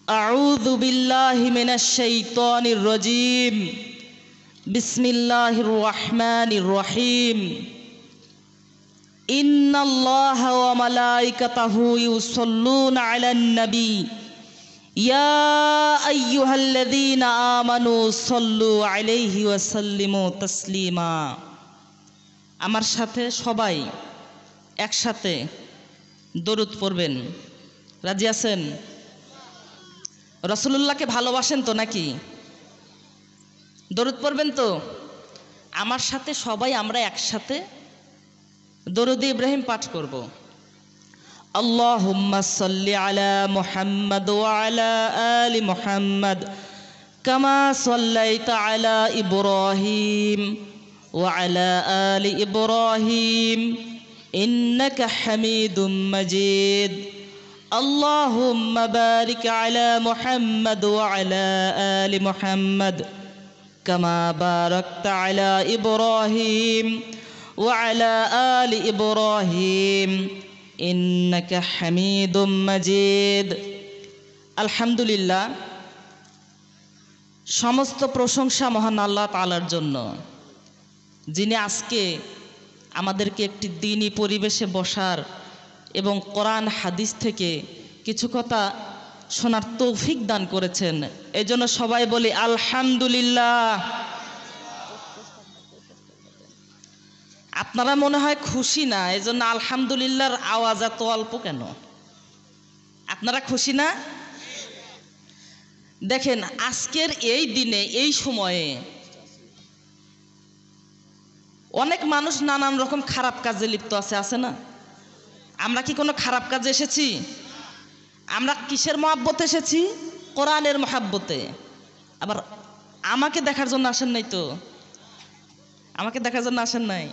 أعوذ بالله من الشيطان الرجيم بسم الله الرحمن الرحيم إن الله وملائكته يصلون على النبي يا أيها الذين آمنوا صلوا عليه وسلموا تسليما আমার সাথে সবাই একসাথে দরুদ পড়বেন। রাজি আছেন? রাসূলুল্লাহকে ভালোবাসেন তো নাকি? দরুদ পড়বেন তো? আমার সাথে সবাই আমরা একসাথে দরুদ ইব্রাহিম পাঠ করব। আল্লাহুম্মা সাল্লি আলা মুহাম্মাদ ওয়া আলা আলি মুহাম্মাদ কামা সাল্লাইতা আলা ইব্রাহিম ওয়া আলা আলি ইব্রাহিম ইন্নাকা হামিদুম মাজিদ। اللهم بارك على محمد وعلى آل محمد كما باركت على إبراهيم وعلى آل إبراهيم إنك حميد مجيد। আলহামদুলিল্লাহ, সমস্ত প্রশংসা মহান আল্লাহ তাআলার জন্য, যিনি আজকে আমাদেরকে একটি দ্বীনি পরিবেশে বসার এবং কোরআন হাদিস থেকে কিছু কথা শোনার তৌফিক দান করেছেন। এই জন্য সবাই বলি আলহামদুলিল্লাহ। আপনারা মনে হয় খুশি না, এই জন্য আলহামদুলিল্লাহর আওয়াজ এত অল্প কেন? আপনারা খুশি না? দেখেন, আজকের এই দিনে এই সময়ে অনেক মানুষ নানান রকম খারাপ কাজে লিপ্ত আছে না? আমরা কি কোনো খারাপ কাজে এসেছি? আমরা কিসের মহাব্বতে এসেছি? কোরআনের মহাব্বতে। আবার আমাকে দেখার জন্য আসেন নাই তো? আমাকে দেখার জন্য আসেন নাই?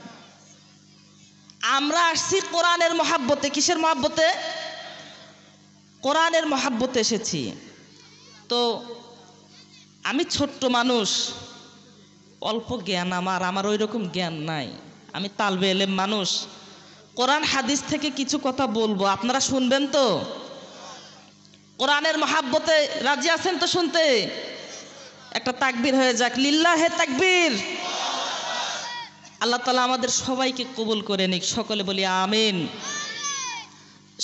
আমরা আসছি কোরআনের মহাব্বতে। কিসের মহাব্বতে? কোরআনের মহাব্বতে এসেছি। তো আমি ছোট্ট মানুষ, অল্প জ্ঞান আমার ওই রকম জ্ঞান নাই। আমি তালবে এলেম মানুষ। কোরআন হাদিস থেকে কিছু কথা বলবো, আপনারা শুনবেন তো? কোরআনের মহাব্বতে রাজি আছেন তো শুনতে? একটা তাকবীর হয়ে যাক, লিল্লাহে তাকবীর। আল্লাহ তাআলা আমাদের সবাইকে কবুল করে নিক, সকলে বলি আমিন।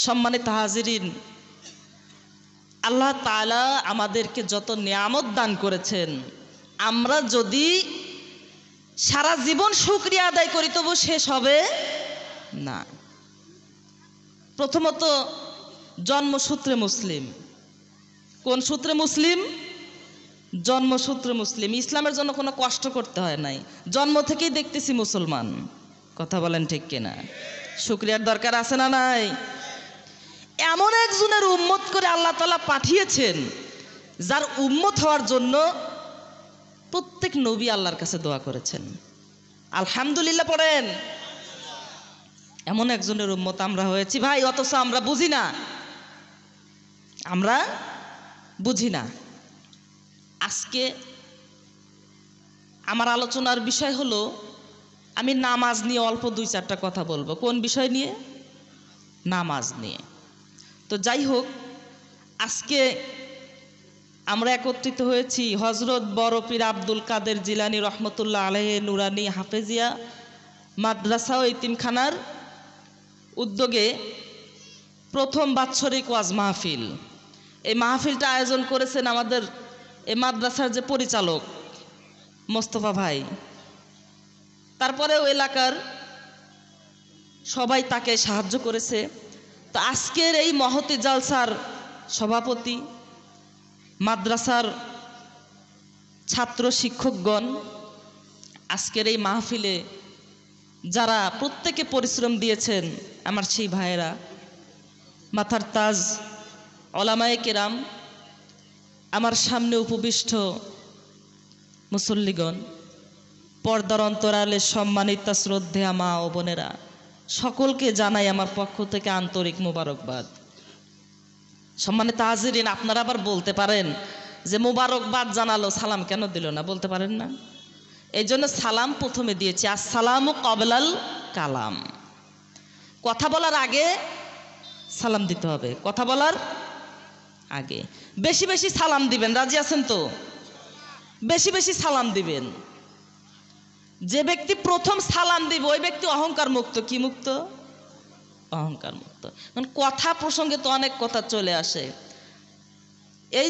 সম্মানিত হাজিরিন, আল্লাহ তাআলা আমাদেরকে যত নিয়ামত দান করেছেন, আমরা যদি সারা জীবন শুকরিয়া আদায় করি তবু শেষ হবে না। প্রথমত জন্মসূত্রে মুসলিম। কোন সূত্রে মুসলিম? জন্মসূত্রে মুসলিম। ইসলামের জন্য কোনো কষ্ট করতে হয় নাই, জন্ম থেকেই দেখতেছি মুসলমান। কথা বলেন ঠিক কিনা? শুকরিয়ার দরকার আছে না নাই? এমন একজনের উম্মত করে আল্লাহ তাআলা পাঠিয়েছেন, যার উম্মত হওয়ার জন্য প্রত্যেক নবী আল্লাহর কাছে দোয়া করেছেন। আলহামদুলিল্লাহ পড়েন। এমন একজনের উম্মত আমরা হয়েছি ভাই, অথচ আমরা বুঝি না। আমরা বুঝি না। আজকে আমার আলোচনার বিষয় হলো, আমি নামাজ নিয়ে অল্প 2-4টা কথা বলবো। কোন বিষয় নিয়ে? নামাজ নিয়ে। তো যাই হোক, আজকে আমরা একত্রিত হয়েছি হযরত বড় পীর আব্দুল কাদের জিলানী রহমতুল্লাহ আলাইহি নুরানি হাফেজিয়া মাদ্রাসা ও ইতিমখানার উদ্যোগে প্রথম বাৎসরিক ওয়াজ মাহফিল। এই মাহফিলটা আয়োজন করেছেন আমাদের এই মাদ্রাসার যে পরিচালক মোস্তফা ভাই, তারপরেও এলাকার সবাই তাকে সাহায্য করেছে। তো আজকের এই মহতি জালসার সভাপতি, মাদ্রাসার ছাত্র শিক্ষকগণ, আজকের এই মাহফিলে যারা প্রত্যেকে পরিশ্রম দিয়েছেন, আমার সেই ভাইয়েরা, মাথার তাজ ওলামায়ে কেরাম, আমার সামনে উপবিষ্ট মুসল্লিগণ, পর্দার অন্তরালে সম্মানিত শ্রদ্ধেয়া মা ও বোনেরা, সকলকে জানাই আমার পক্ষ থেকে আন্তরিক মোবারকবাদ। সম্মানিত হাজিরিন, আপনারা আবার বলতে পারেন যে মোবারকবাদ জানালো, সালাম কেন দিল না? বলতে পারেন না? এই জন্য সালাম প্রথমে দিয়েছি, আসসালামু ক্বাবলাল কালাম। কথা বলার আগে সালাম দিতে হবে। কথা বলার আগে বেশি বেশি সালাম দিবেন, রাজি আছেন তো? বেশি বেশি সালাম দিবেন। যে ব্যক্তি প্রথম সালাম দিবে ওই ব্যক্তি অহংকার মুক্ত। কি মুক্ত? অহংকার মুক্ত। কথা প্রসঙ্গে তো অনেক কথা চলে আসে। এই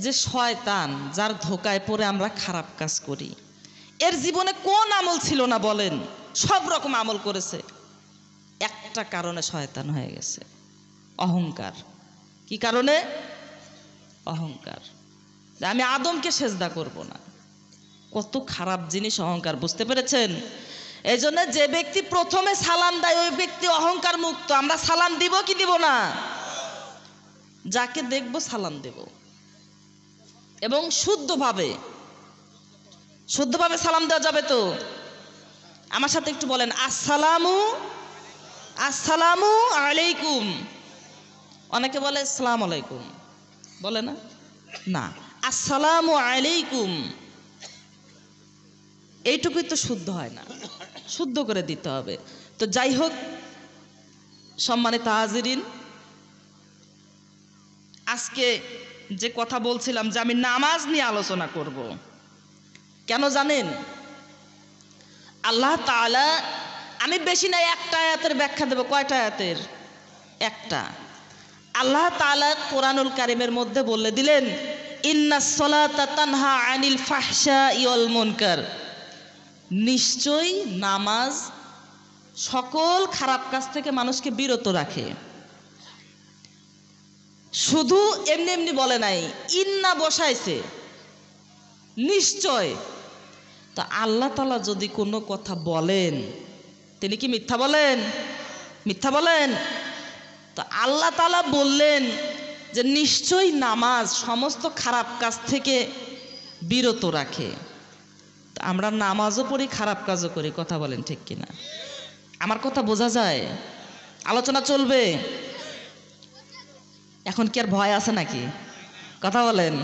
যে শয়তান, যার ধোকায় পড়ে আমরা খারাপ কাজ করি, এর জীবনে কোন আমল ছিল না বলেন? সব রকম আমল করেছে, একটা কারণে শয়তান হয়ে গেছে, অহংকার। কি কারণে? অহংকার। আমি আদমকে সেজদা করব না। কত খারাপ জিনিস অহংকার, বুঝতে পেরেছেন? এই জন্য যে ব্যক্তি প্রথমে সালাম দেয় ওই ব্যক্তি অহংকার মুক্ত। আমরা সালাম দিব কি দিব না? যাকে দেখব সালাম দেব, এবং শুদ্ধভাবে সালাম দেওয়া যাবে তো? আমার সাথে একটু বলেন, আসসালামু আলাইকুম। অনেকে বলে আসসালামু আলাইকুম, বলে না? না, আসসালামু আলাইকুম এইটুকুই তো শুদ্ধ হয় না, শুদ্ধ করে দিতে হবে। তো যাই হোক, সম্মানিত হাজিরিন, আজকে যে কথা বলছিলাম যে আমি নামাজ নিয়ে আলোচনা করব। কেন জানেন? আল্লাহ তাআলা, আমি বেশি না একটা আয়াতের ব্যাখ্যা দেব। কয়টা আয়াতের? একটা। আল্লাহ তাআলা কোরআনুল কারীমের মধ্যে বলে দিলেন, ইন্নাস সালাতা তানহা আনিল ফাহশাই ওয়াল মুনকার। নিশ্চয়ই নামাজ সকল খারাপ কাজ থেকে মানুষকে বিরত রাখে। শুধু এমনি এমনি বলে নাই, ইন্না বসাইছে, নিশ্চয়। তো আল্লাহ তাআলা যদি কোনো কথা বলেন, তিনি কি মিথ্যা বলেন? মিথ্যা বলেন? তো আল্লাহ তাআলা বললেন যে নিশ্চয়ই নামাজ সমস্ত খারাপ কাজ থেকে বিরত রাখে। তো আমরা নামাজও পড়ি, খারাপ কাজও করি। কথা বলেন ঠিক কিনা? আমার কথা বোঝা যায়? আলোচনা চলবে। এখন কি আর ভয় আছে নাকি? কথা বলেন।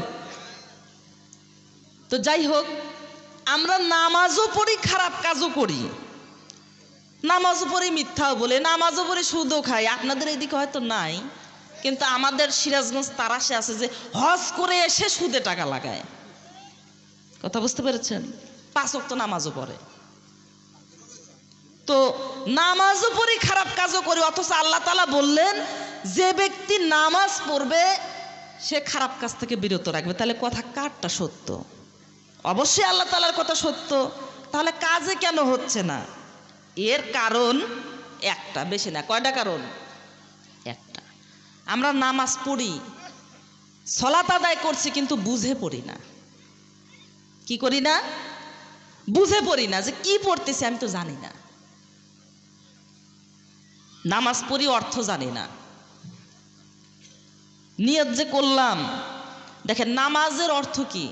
তো যাই হোক, আমরা নামাজও পড়ি, খারাপ কাজও করি। নামাজও পড়ি, মিথ্যাও বলে, নামাজও পড়ি, সুদও খাই। আপনাদের এইদিকে হয়তো নাই, কিন্তু আমাদের সিরাজগঞ্জ তারাশে আছে যে হজ করে এসে সুদে টাকা লাগায়। কথা বুঝতে পেরেছেন? 5 ওয়াক্ত নামাজও পড়ে। তো নামাজও পড়ি, খারাপ কাজও করি, অথচ আল্লাহ তাআলা বললেন যে ব্যক্তি নামাজ পড়বে সে খারাপ কাজ থেকে বিরত রাখবে। তাহলে কথা কারটা সত্য? অবশ্যই আল্লাহ তাআলার কথা সত্য। তাহলে কাজে কেন হচ্ছে না? এর কারণ একটা, বেশি না। কয়টা কারণ? একটা। আমরা নামাজ পড়ি, সালাত আদায় করছি, কিন্তু বুঝে পড়ি না। কি করি না? বুঝে পড়ি না যে কি পড়তেছি, আমি তো জানি না। নামাজ পড়ি, অর্থ জানি না। নিয়ত যে করলাম, দেখেন নামাজের অর্থ কি?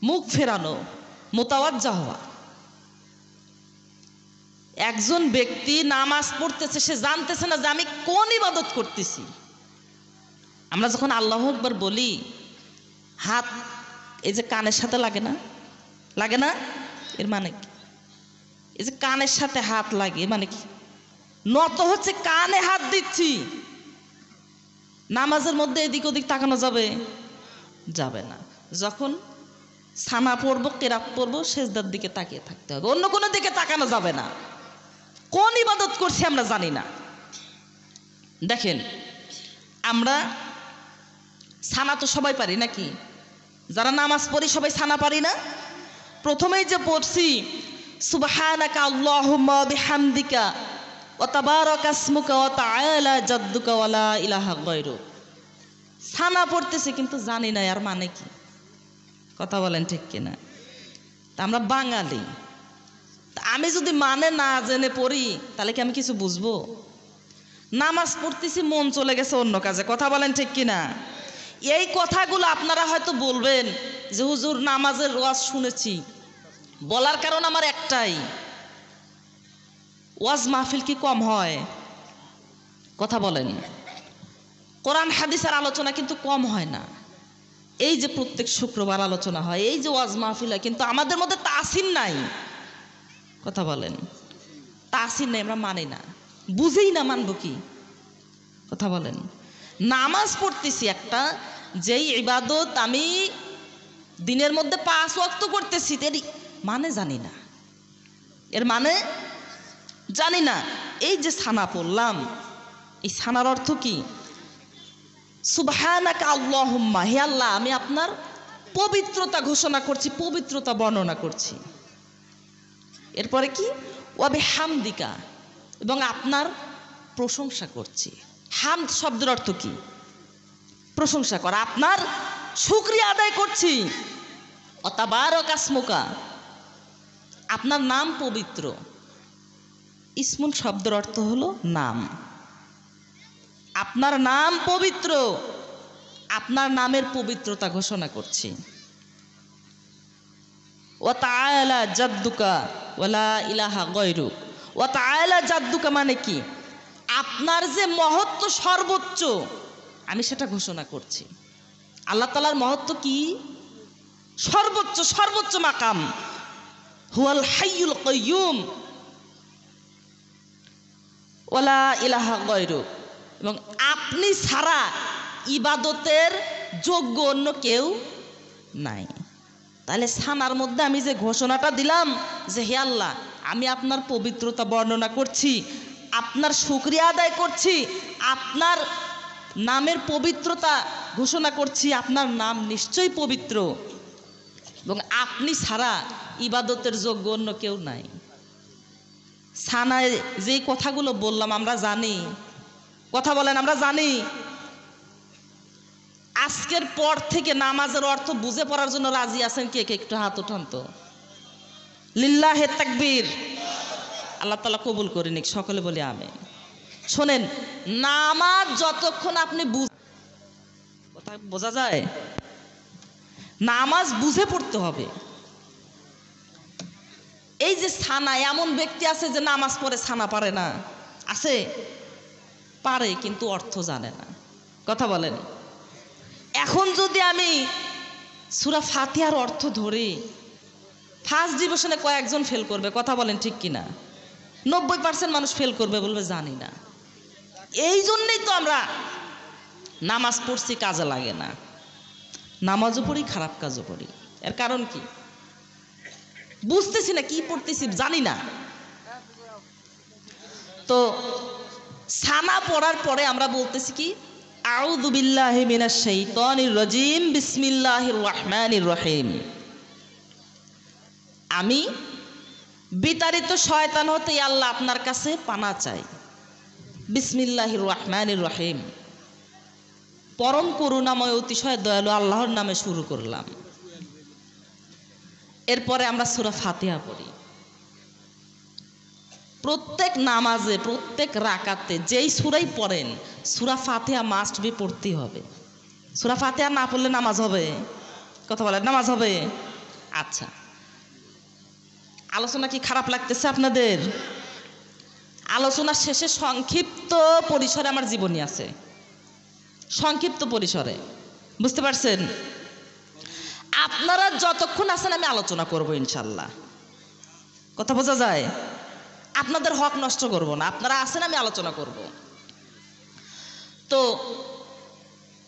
মুখ ফেরানো, মুতাওয়াজ্জা হওয়া। একজন ব্যক্তি নামাজ পড়তেছে, সে জানতেছে না যে আমি কোন ইবাদত করতেছি। আমরা যখন আল্লাহু আকবার বলি, হাত এই যে কানের সাথে লাগে না? লাগে না? এর মানে কি? এই যে কানের সাথে হাত লাগে মানে কি? নত হচ্ছে, কানে হাত দিচ্ছি। নামাজের মধ্যে এদিক ওদিক তাকানো যাবে? যাবে না। যখন সানা পড়বো, কেরাত পড়বো, সেজদার দিকে তাকিয়ে থাকতে হবে, অন্য কোনো দিকে তাকানো যাবে না। কোন ইবাদত করছি আমরা জানি না। দেখেন, আমরা সানা তো সবাই পারি নাকি? যারা নামাজ পড়ি সবাই সানা পারি না? প্রথমেই যে পড়ছি সুবহানাকা আল্লাহুম্মা বিহামদিকা ওয়া তাবারাকা ইসমুকা ওয়া তাআলা জাদ্দুকা ওয়া লা ইলাহা গায়রুক। সানা পড়তেছি কিন্তু জানি না আর মানে কি। কথা বলেন ঠিক কিনা? তা আমরা বাঙালি, আমি যদি মানে না জেনে পড়ি তাহলে কি আমি কিছু বুঝবো? নামাজ পড়তেছি, মন চলে গেছে অন্য কাজে। কথা বলেন ঠিক কিনা? এই কথাগুলো আপনারা হয়তো বলবেন যে হুজুর নামাজের ওয়াজ শুনেছি। বলার কারণ আমার একটাই, ওয়াজ মাহফিল কি কম হয়? কথা বলেন। কোরআন হাদিসের আলোচনা কিন্তু কম হয় না। এই যে প্রত্যেক শুক্রবার আলোচনা হয়, এই যে ওয়াজ মাহফিল হয়, কিন্তু আমাদের মধ্যে তাসির নাই। কথা বলেন। তাসির নেই, আমরা মানি না, বুঝেই না, মানবো কি? কথা বলেন। নামাজ পড়তেছি একটা, যেই ইবাদত আমি দিনের মধ্যে 5 ওয়াক্ত করতেছি, এর মানে জানি না, এর মানে জানি না। এই যে ছানা পড়লাম, এই ছানার অর্থ কি? সুবহানাকা আল্লাহুম্মা, হে আল্লাহ আমি আপনার পবিত্রতা ঘোষণা করছি, পবিত্রতা বর্ণনা করছি। এরপরে কি? ওয়া বিহামদিকা, এবং আপনার প্রশংসা করছি। হামদ শব্দের অর্থ কি? প্রশংসা করা, আপনার শুকরিয়া আদায় করছি। ওয়া তাবারাকা ইসমুকা, আপনার নাম পবিত্র। ইসমুন শব্দের অর্থ হলো নাম, আপনার নাম পবিত্র, আপনার নামের পবিত্রতা ঘোষণা করছি। ওয়া তাআলা জাদ্দুকা ওয়ালা ইলাহা গায়রুক, ওয়া তাআলা জাদ্দুকা মানে কি? আপনার যে মহত্ব সর্বোচ্চ, আমি সেটা ঘোষণা করছি। আল্লাহ তাআলার মহত্ব কি? সর্বোচ্চ, সর্বোচ্চ মাকাম। হুয়াল হাইয়ুল কাইয়ুম ওয়ালা ইলাহা গায়রুক, এবং আপনি ছাড়া ইবাদতের যোগ্য অন্য কেউ নাই। তাহলে ছানার মধ্যে আমি যে ঘোষণাটা দিলাম যে হে আল্লাহ আমি আপনার পবিত্রতা বর্ণনা করছি, আপনার শুকরিয়া আদায় করছি, আপনার নামের পবিত্রতা ঘোষণা করছি, আপনার নাম নিশ্চয়ই পবিত্র, এবং আপনি ছাড়া ইবাদতের যোগ্য অন্য কেউ নাই। ছানায় যেই কথাগুলো বললাম আমরা জানি, কথা বলেন আমরা জানি। আজকের পর থেকে নামাজের অর্থ বুঝে পড়ার জন্য রাজি আছেন কে কে? একটু হাত উঠান তো। লিল্লাহে তাকবীর। আল্লাহ তাআলা কবুল করে নিক, সকলে বলি আমিন। শোনেন, নামাজ যতক্ষণ আপনি কথা বোঝা যায়, নামাজ বুঝে পড়তে হবে। এই যে ছানা, এমন ব্যক্তি আছে যে নামাজ পড়ে ছানা পারে না, আছে? পারে কিন্তু অর্থ জানে না। কথা বলেন। এখন যদি আমি সূরা ফাতিহার অর্থ ধরি, ফার্স্ট ডিভিশনে কয়েকজন ফেল করবে? কথা বলেন ঠিক কিনা? 90% মানুষ ফেল করবে, বলবে জানি না। এই জন্যই তো আমরা নামাজ পড়ছি, কাজে লাগে না। নামাজও পড়ি, খারাপ কাজও করি। এর কারণ কি? বুঝতেছি না কি পড়তেছি, জানি না। তো ছানা পড়ার পরে আমরা বলতেছি কি? আউযু বিল্লাহি মিনাশ শাইতানির রাজিম, বিসমিল্লাহির রহমানির রহিম। আমি বিতাড়িত শয়তান হতে আল্লাহ আপনার কাছে পানা চাই। বিসমিল্লাহির রহমানির রহিম, পরম করুণাময় অতিশয় দয়ালু আল্লাহর নামে শুরু করলাম। এরপরে আমরা সূরা ফাতিহা পড়ি। প্রত্যেক নামাজে, প্রত্যেক রাকাতে যেই সূরাই পড়েন, সূরা ফাতিহা মাস্ট বি পড়তেই হবে। সূরা ফাতিহা না পড়লে নামাজ হবে? কথা বলেন, নামাজ হবে? আচ্ছা, আলোচনা কি খারাপ লাগতেছে আপনাদের? আলোচনার শেষে সংক্ষিপ্ত পরিসরে আমার জীবনী আছে, সংক্ষিপ্ত পরিসরে, বুঝতে পারছেন? আপনারা যতক্ষণ আছেন আমি আলোচনা করব ইনশাল্লাহ। কথা বোঝা যায়? আপনাদের হক নষ্ট করব না, আপনারা আছেন আমি আলোচনা করব। তো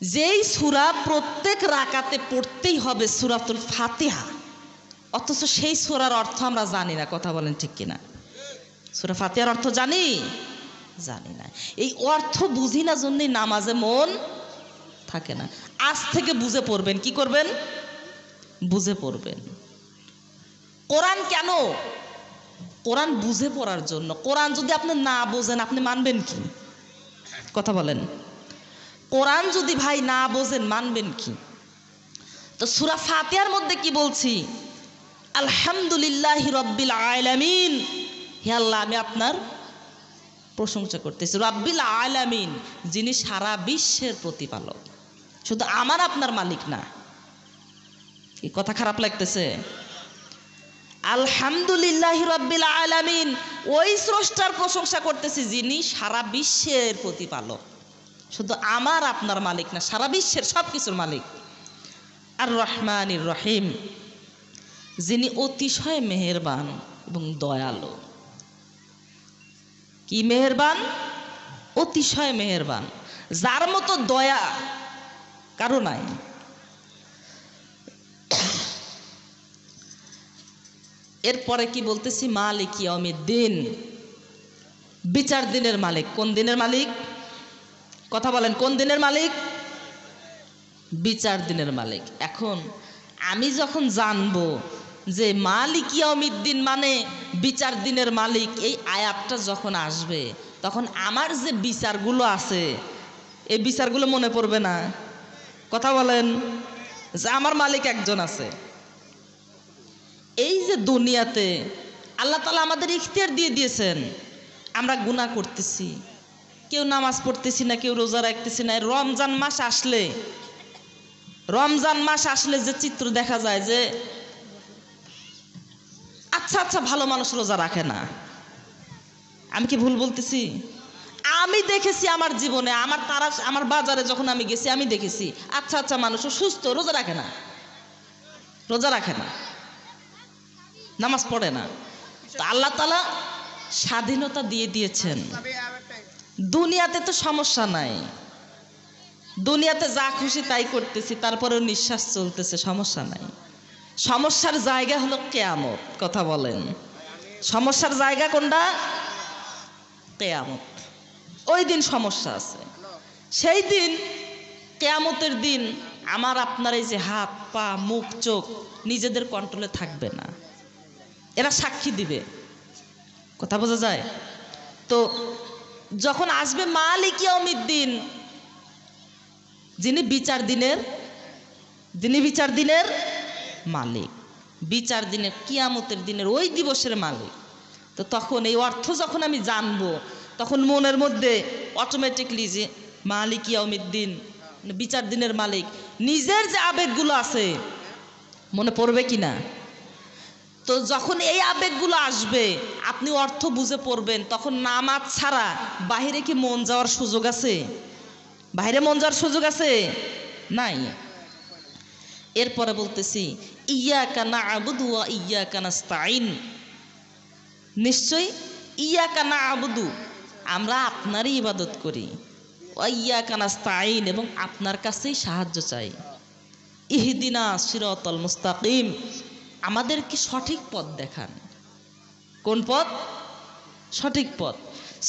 যেই সূরা প্রত্যেক রাকাতে পড়তেই হবে সূরাতুল ফাতিহা, অথচ সেই সূরার অর্থ আমরা জানি না। কথা বলেন ঠিক কিনা? সূরা ফাতিহার অর্থ জানি? জানি না। এই অর্থ বুঝি না জন্যই নামাজে মন থাকে না। আজ থেকে বুঝে পড়বেন। কি করবেন? বুঝে পড়বেন। কোরআন কেন? কোরআন বুঝে পড়ার জন্য। কোরআন যদি আপনি না বোঝেন, আপনি মানবেন কি? কথা বলেন। কোরআন যদি ভাই না বোঝেন, মানবেন কি? তো সূরা ফাতিহার মধ্যে কি বলছি? আলহামদুলিল্লাহি রাব্বিল আলামিন, হে আল্লাহ আমি আপনার প্রশংসা করতেছি। রাব্বিল আলামিন, যিনি সারা বিশ্বের প্রতিপালক, শুধু আমার আপনার মালিক না। এই কথা খারাপ লাগতেছে? আলহামদুলিল্লাহি রাব্বিল আলামিন, ওই স্রষ্টার প্রশংসা করতেছি যিনি সারা বিশ্বের প্রতিপালক, শুধু আমার আপনার মালিক না, সারা বিশ্বের সব কিছুর মালিক। আর রহমানির রহিম, যিনি অতিশয় মেহেরবান এবং দয়ালু। কি মেহেরবান? অতিশয় মেহেরবান। যার মতো দয়া কারো নাই। এরপরে কি বলতেছি, মালিক ইয়াউমিদ্দিন, বিচার দিনের মালিক। কোন দিনের মালিক? কথা বলেন, কোন দিনের মালিক? বিচার দিনের মালিক। এখন আমি যখন জানবো যে মালিক ইয়াউমিদ্দিন মানে বিচার দিনের মালিক, এই আয়াতটা যখন আসবে তখন আমার যে বিচারগুলো আছে এই বিচারগুলো মনে পড়বে না? কথা বলেন, যে আমার মালিক একজন আছে। এই যে দুনিয়াতে আল্লাহ তাআলা আমাদের ইখতিয়ার দিয়ে দিয়েছেন, আমরা গুনাহ করতেছি, কেউ নামাজ পড়তেছি না, কেউ রোজা রাখতেছি না। রমজান মাস আসলে যে চিত্র দেখা যায় যে আচ্ছা ভালো মানুষ রোজা রাখে না। আমি কি ভুল বলতেছি? আমি দেখেছি আমার জীবনে, আমার বাজারে যখন আমি গেছি আমি দেখেছি আচ্ছা মানুষও সুস্থ, রোজা রাখে না, নামাজ পড়ে না। তো আল্লাহ তাআলা স্বাধীনতা দিয়ে দিয়েছেন। দুনিয়াতে তো সমস্যা নাই, দুনিয়াতে যা খুশি তাই করতেছি, তারপরেও নিঃশ্বাস চলতেছে, সমস্যা নাই। সমস্যার জায়গা হলো কিয়ামত। কথা বলেন, সমস্যার জায়গা কোনটা? কিয়ামত। ওই দিন সমস্যা আছে। সেই দিন, কিয়ামতের দিন, আমার আপনার এই যে হাত পা মুখ চোখ নিজেদের কন্ট্রোলে থাকবে না, এরা সাক্ষী দিবে। কথা বোঝা যায়? তো যখন আসবে মালিক ইয়াউমিদ্দিন, যিনি বিচার দিনের মালিক, বিচার দিনের, কিয়ামতের দিনের ওই দিবসের মালিক। তো তখন এই অর্থ যখন আমি জানবো, তখন মনের মধ্যে অটোমেটিকলি যে মালিক ইয়াউমিদ্দিন, বিচার দিনের মালিক, নিজের যে আবেগগুলো আছে মনে পড়বে কিনা? তো যখন এই আবেগগুলো আসবে আপনি অর্থ বুঝে পড়বেন, তখন নামাজ ছাড়া বাহিরে কি মন যাওয়ার সুযোগ আছে? বাইরে মন যাওয়ার সুযোগ আছে? নাই। এরপরে বলতেছি, ইয়্যাকা না'বুদু ওয়া ইয়্যাকা নাস্তাঈন, নিশ্চয়ই ইয়্যাকা না'বুদু, আমরা আপনারই ইবাদত করি, ওয়া ইয়্যাকা নাস্তাঈন, এবং আপনার কাছেই সাহায্য চাই। ইহদিনা সিরাতাল মুস্তাকিম, আমাদেরকে সঠিক পথ দেখান। কোন পথ? সঠিক পথ।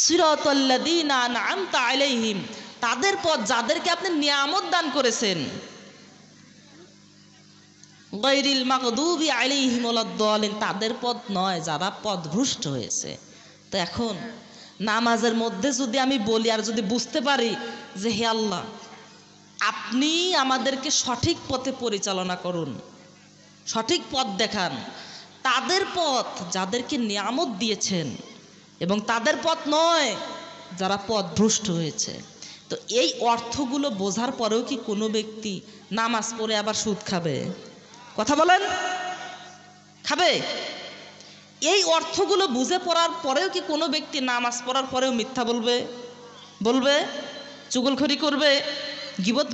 সিরাতাল্লাযীনা আন'আমতা আলাইহিম, তাদের পথ যাদেরকে আপনি নিয়ামত দান করেছেন। গায়রিল মাগদুবি আলাইহিম ওয়ালাদ-দালিন, তাদের পথ নয় যারা পথভ্রষ্ট হয়েছে। তো এখন নামাজের মধ্যে যদি আমি বলি আর যদি বুঝতে পারি যে হে আল্লাহ, আপনি আমাদেরকে সঠিক পথে পরিচালনা করুন, সঠিক পথ দেখান, তাদের পথ যাদেরকে নিয়ামত দিয়েছেন, এবং তাদের পথ নয় যারা পথভ্রষ্ট হয়েছে। তো এই অর্থগুলো বোঝার পরেও কি কোনো ব্যক্তি নামাজ পড়ে আবার সুদ খাবে? কথা বলেন, খাবে? এই অর্থগুলো বুঝে পড়ার পরেও কি কোনো ব্যক্তি নামাজ পড়ার পরেও মিথ্যা বলবে, চুগলখড়ি করবে, গীবত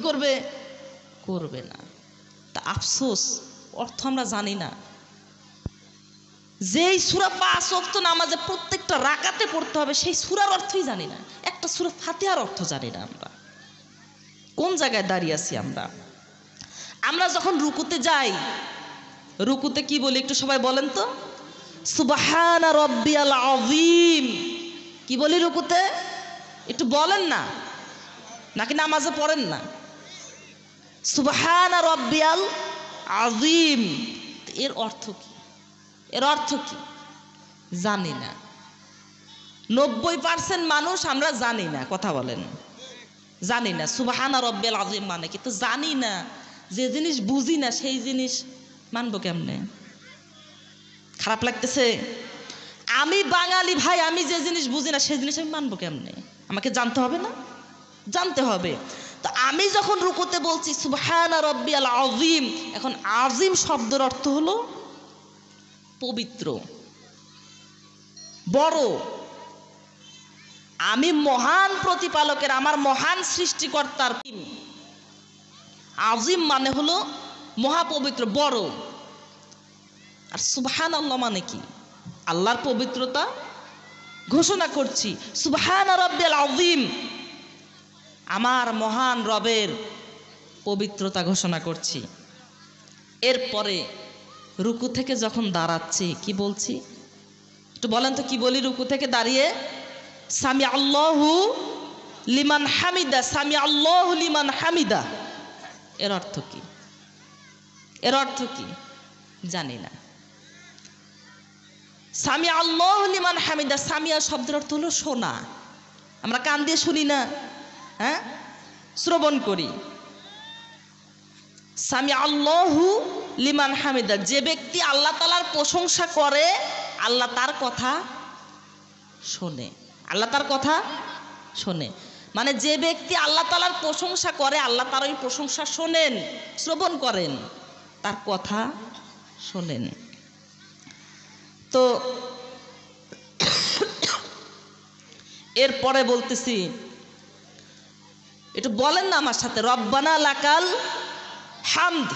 করবে না? তা আফসোস, অর্থ আমরা জানি না। যেই সূরা 5 ওয়াক্ত নামাজে প্রত্যেকটা রাকাতে পড়তে হবে সেই সূরার অর্থই জানি না। একটা সূরা ফাতিহার অর্থ জানি না। আমরা কোন জায়গায় দাঁড়িয়ে আছি? আমরা যখন রুকুতে যাই, রুকুতে কি বলি একটু সবাই বলেন তো? সুবহানা রাব্বিয়াল আযীম। কি বলি রুকুতে? একটু বলেন না, নাকি নামাজে পড়েন না? সুবহানা রাব্বিয়াল আযীম, এর অর্থ কি? জানি না। 90% মানুষ আমরা জানি না। কথা বলেন, জানি না সুবহানা রাব্বিয়াল আযীম মানে কি, তো জানি না। যে জিনিস বুঝি না সেই জিনিস মানবো কেমনে? খারাপ লাগতেছে? আমি বাঙালি ভাই, আমি যে জিনিস বুঝি না সেই জিনিস আমি মানবো কেমনে? আমাকে জানতে হবে না? জানতে হবে। তো আমি যখন রুকুতে বলছি সুবহানা রাব্বিয়াল আযীম, এখন আযীম শব্দের অর্থ হলো পবিত্র, বড়। আমি মহান প্রতিপালকের, আমার মহান সৃষ্টিকর্তার আযীম মানে হলো মহাপবিত্র, বড়। আর সুবহানাল্লাহ মানে কি? আল্লাহর পবিত্রতা ঘোষণা করছি। সুবহানা রাব্বিয়াল আযীম, আমার মহান রবের পবিত্রতা ঘোষণা করছি। এরপরে রুকু থেকে যখন দাঁড়াচ্ছি কি বলছি একটু বলেন তো, কি বলি রুকু থেকে দাঁড়িয়ে? সামি আল্লাহু লিমান হামিদা, সামি আল্লাহু লিমান হামিদা। এর অর্থ কি? এর অর্থ কি জানি না। সামি আল্লাহু লিমান হামিদা, সামিয়া শব্দের অর্থ হলো শোনা। আমরা কান দিয়ে শুনি না, হ্যাঁ, শ্রবণ করি। সামি আল্লাহু লিমান হামিদা, যে ব্যক্তি আল্লাহ তাআলার প্রশংসা করে আল্লাহ তার কথা শোনে। আল্লাহ তার কথা শোনে মানে যে ব্যক্তি আল্লাহ তাআলার প্রশংসা করে আল্লাহ তার ওই প্রশংসা শোনেন, শ্রবণ করেন, তার কথা শোনেন। তো এরপরে বলতেছি, একটু বলেন না আমার সাথে, রব্বানা লাকাল হামদ।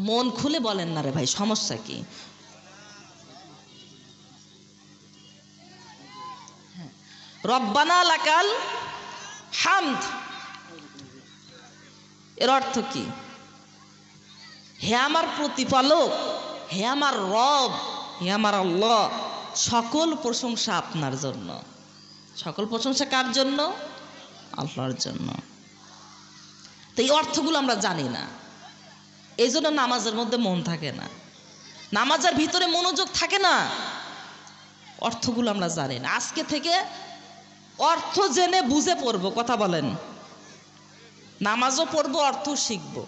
মন খুলে বলেন না রে ভাই, সমস্যা কি? রব্বানা লাকাল হামদ এর অর্থ কি? হে আমার প্রতিপালক, হে আমার রব, হে আমার আল্লাহ, সকল প্রশংসা আপনার জন্য। সকল প্রশংসা কার জন্য? আল্লাহর জন্য। তো এই অর্থগুলো আমরা জানি না, এই জন্য নামাজের মধ্যে মন থাকে না, নামাজের ভিতরে মনোযোগ থাকে না, অর্থগুলো আমরা জানি না। আজকে থেকে অর্থ জেনে বুঝে পড়বো, কথা বলেন। নামাজও পড়বো, অর্থ শিখবো।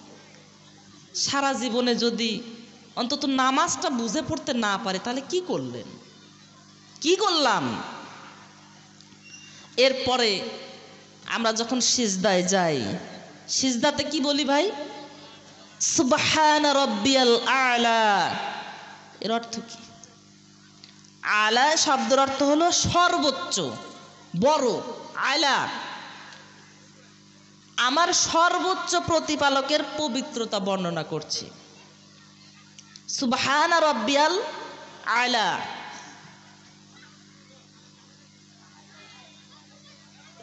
সারা জীবনে যদি অন্তত নামাজটা বুঝে পড়তে না পারে তাহলে কি করলেন, কি করলাম? এরপরে আমরা যখন সিজদায় যাই, সিজদাতে কি বলি ভাই? সুবহানা রাব্বিয়াল আলা। এর অর্থ কি? আলা শব্দের অর্থ হলো সর্বোচ্চ, বড়। আলা, আমার সর্বোচ্চ প্রতিপালকের পবিত্রতা বর্ণনা করছি। সুবহানা রাব্বিয়াল আলা,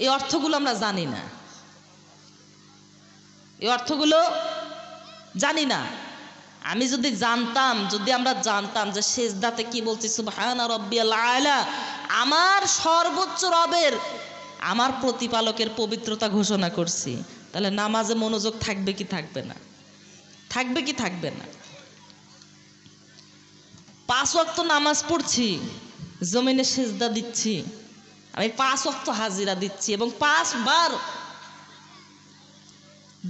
এই অর্থগুলো আমরা জানি না, এই অর্থগুলো জানি না। আমি যদি জানতাম, যদি আমরা জানতাম যে সিজদাতে কি বলছি, সুবহানা রাব্বিয়াল আলা, আমার সর্বোচ্চ রবের, আমার প্রতিপালকের পবিত্রতা ঘোষণা করছি, তাহলে নামাজে মনোযোগ থাকবে কি থাকবে না? থাকবে কি থাকবে না? 5 ওয়াক্ত নামাজ পড়ছি, জমিনে সিজদা দিচ্ছি, আমি 5 ওয়াক্ত হাজিরা দিচ্ছি এবং 5 বার,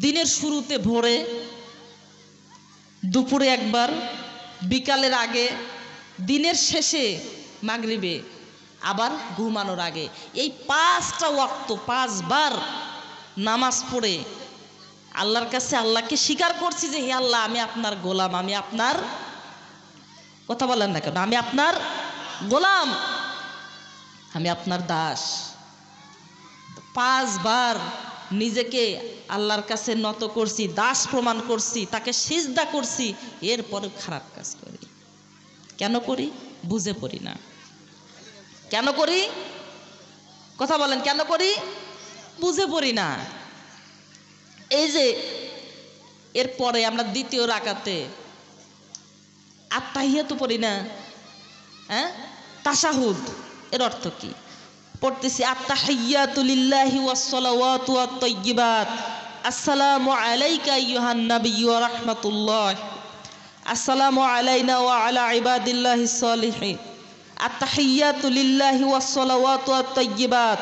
দিনের শুরুতে ভোরে, দুপুরে একবার, বিকালের আগে, দিনের শেষে মাগরিবে, আবার ঘুমানোর আগে, এই 5টা ওয়াক্ত 5 বার নামাজ পড়ে আল্লাহর কাছে আল্লাহকে স্বীকার করছি যে হে আল্লাহ, আমি আপনার গোলাম, আমি আপনার, কথা বলেন না কেন, আমি আপনার গোলাম, আমি আপনার দাস। 5 বার নিজেকে আল্লাহর কাছে নত করছি, দাস প্রমাণ করছি, তাকে সিজদা করছি, এরপরে খারাপ কাজ করি। কেন করি? বুঝে পড়ি না। কেন করি? কথা বলেন, কেন করি? বুঝে পড়ি না। এই যে এরপরে আমরা দ্বিতীয় রাকাতে আত্তাহিয়াতু পড়ি না, হ্যাঁ, তাশাহুদ, এর অর্থ কি? পড়তেছি আত্তাহিয়াতু লিল্লাহি ওয়াস সালাওয়াতু ওয়াত তাইয়্যিবাত, আসসালামু আলাইকা আইয়ুহান নাবিয়্যু ওয়া রাহমাতুল্লাহ, আসসালামু আলাইনা ওয়া আলা ইবাদিল্লাহিস সালিহিন, আত্তাহিয়াতু লিল্লাহি ওয়াস সালাওয়াতু ওয়াত তাইয়্যিবাত।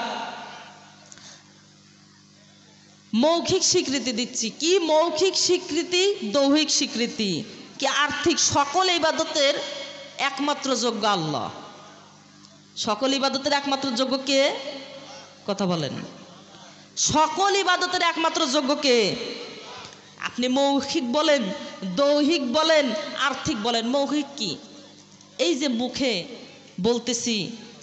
মৌখিক স্বীকৃতি দিচ্ছি। কি মৌখিক স্বীকৃতি? দৈহিক স্বীকৃতি। কি আর্থিক? সকল ইবাদতের একমাত্র যোগ্য আল্লাহ। সকল ইবাদতের একমাত্র যোগ্য কে? কথা বলেন। সকল ইবাদতের একমাত্র যোগ্য কে? আপনি মৌখিক বলেন, দৈহিক বলেন, আর্থিক বলেন। মৌখিক কি? এই যে মুখে বলতেছি